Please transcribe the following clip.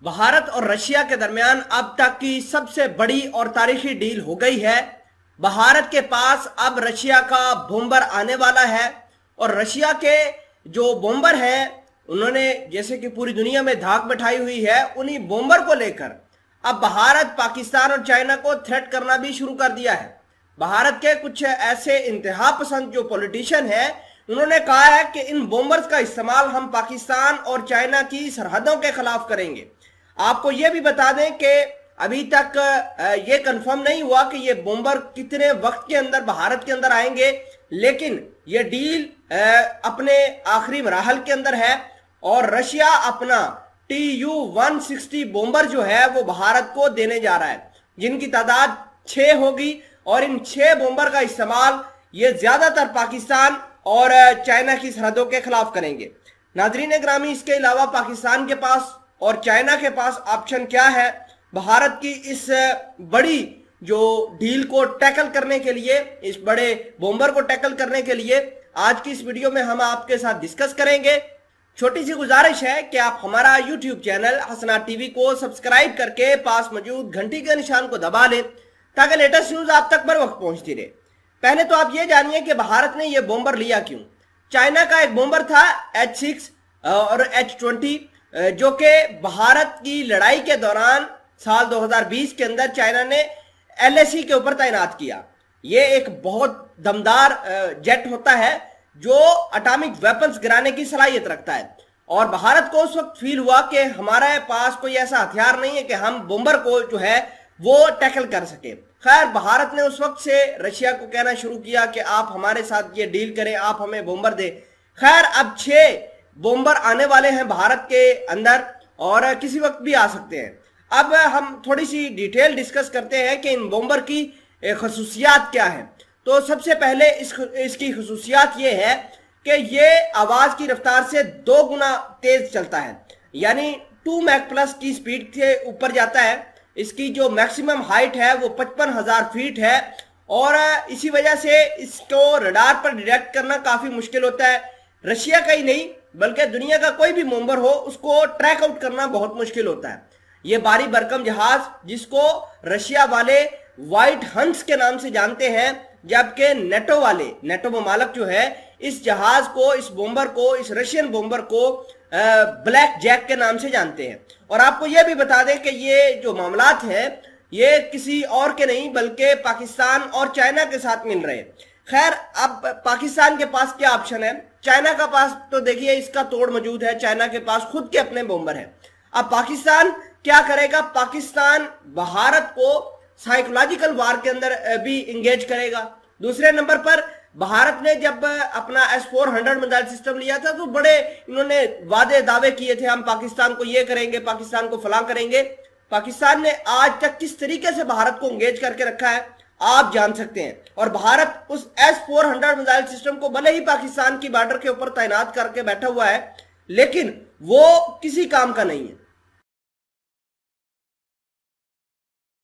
بھارت اور رشیا کے درمیان اب تک کی سب سے بڑی اور تاریخی ڈیل ہو گئی ہے۔ بھارت کے پاس اب رشیا کا بومبر آنے والا ہے اور رشیا کے جو بومبر ہیں انہوں نے جیسے کہ پوری دنیا میں دھاک بٹھائی ہوئی ہے، انہی بومبر کو لے کر اب بھارت پاکستان اور چائنا کو تھریٹ کرنا بھی شروع کر دیا ہے۔ بھارت کے کچھ ایسے انتہا پسند جو پولیٹیشین ہیں انہوں نے کہا ہے کہ ان بومبرز کا استعمال ہم پاکستان اور چائنا کی سرحدوں کے خلاف کریں گے۔ آپ کو یہ بھی بتا دیں کہ ابھی تک یہ کنفرم نہیں ہوا کہ یہ بومبر کتنے وقت کے اندر بھارت کے اندر آئیں گے، لیکن یہ ڈیل اپنے آخری مراحل کے اندر ہے اور رشیا اپنا TU-160 بومبر جو ہے وہ بھارت کو دینے جا رہا ہے، جن کی تعداد 6 ہوگی اور ان 6 بومبر کا استعمال یہ زیادہ تر پاکستان اور چائنا کی سرحدوں کے خلاف کریں گے۔ ناظرین گرامی، اس کے علاوہ پاکستان کے پاس اور چائنا کے پاس آپشن کیا ہے بھارت کی اس بڑی جو ڈیل کو ٹیکل کرنے کے لیے، اس بڑے بومبر کو ٹیکل کرنے کے لیے آج کی اس ویڈیو میں ہم آپ کے ساتھ ڈسکس کریں گے۔ چھوٹی سی گزارش ہے کہ آپ ہمارا یوٹیوب چینل حسنات ٹی وی کو سبسکرائب کر کے پاس موجود گھنٹی کے نشان کو دبا لیں تاکہ لیٹسٹ نیوز آپ تک بر وقت پہنچتی رہے۔ پہلے تو آپ یہ جانیے کہ بھارت نے یہ بومبر لیا کیوں۔ چائنا کا ایک بومبر تھا H-6 اور H-20 جو کہ بھارت کی لڑائی کے دوران سال 2020 کے اندر چائنا نے LAC کے اوپر تعینات کیا۔ یہ ایک بہت دمدار جیٹ ہوتا ہے جو اٹامک ویپنز گرانے کی صلاحیت رکھتا ہے، اور بھارت کو اس وقت فیل ہوا کہ ہمارے پاس کوئی ایسا ہتھیار نہیں ہے کہ ہم بومبر کو جو ہے وہ ٹیکل کر سکے۔ خیر، بھارت نے اس وقت سے رشیا کو کہنا شروع کیا کہ آپ ہمارے ساتھ یہ ڈیل کریں، آپ ہمیں بومبر دیں۔ خیر، اب 6 بومبر آنے والے ہیں بھارت کے اندر اور کسی وقت بھی آ سکتے ہیں۔ اب ہم تھوڑی سی ڈیٹیل ڈسکس کرتے ہیں کہ ان بومبر کی خصوصیات کیا ہیں۔ تو سب سے پہلے اس کی خصوصیات یہ ہے کہ یہ آواز کی رفتار سے 2 گنا تیز چلتا ہے، یعنی 2 میک پلس کی سپیڈ سے اوپر جاتا ہے۔ اس کی جو میکسیمم ہائٹ ہے وہ 55,000 فیٹ ہے، اور اسی وجہ سے اس کو ریڈار پر ڈیٹیکٹ کرنا کافی مشکل ہوتا ہے۔ رشیا کا ہی نہیں بلکہ دنیا کا کوئی بھی بومبر ہو اس کو ٹریک آؤٹ کرنا بہت مشکل ہوتا ہے۔ یہ بھاری بھرکم جہاز جس کو رشیا والے وائٹ ہنس کے نام سے جانتے ہیں، جبکہ نیٹو ممالک جو ہے اس جہاز کو، اس بومبر کو، اس رشین بومبر کو بلیک جیک کے نام سے جانتے ہیں۔ اور آپ کو یہ بھی بتا دیں کہ یہ جو معاملات ہیں یہ کسی اور کے نہیں بلکہ پاکستان اور چائنا کے ساتھ مل رہے ہیں۔ خیر، اب پاکستان کے پاس کیا آپشن ہے؟ چائنا کا پاس تو دیکھیے اس کا توڑ موجود ہے، چائنا کے پاس خود کے اپنے بومبر ہیں۔ اب پاکستان کیا کرے گا؟ پاکستان بھارت کو سائیکولوجیکل وار کے اندر بھی انگیج کرے گا۔ دوسرے نمبر پر بھارت نے جب اپنا S-400 میزائل سسٹم لیا تھا تو بڑے انہوں نے وعدے دعوے کیے تھے، ہم پاکستان کو یہ کریں گے، پاکستان کو فلاں کریں گے۔ پاکستان نے آج تک کس طریقے سے بھارت کو انگیج کر کے رکھا ہے آپ جان سکتے ہیں، اور بھارت اس S-400 میزائل سسٹم کو بھلے ہی پاکستان کی بارڈر کے اوپر تعینات کر کے بیٹھا ہوا ہے لیکن وہ کسی کام کا نہیں ہے۔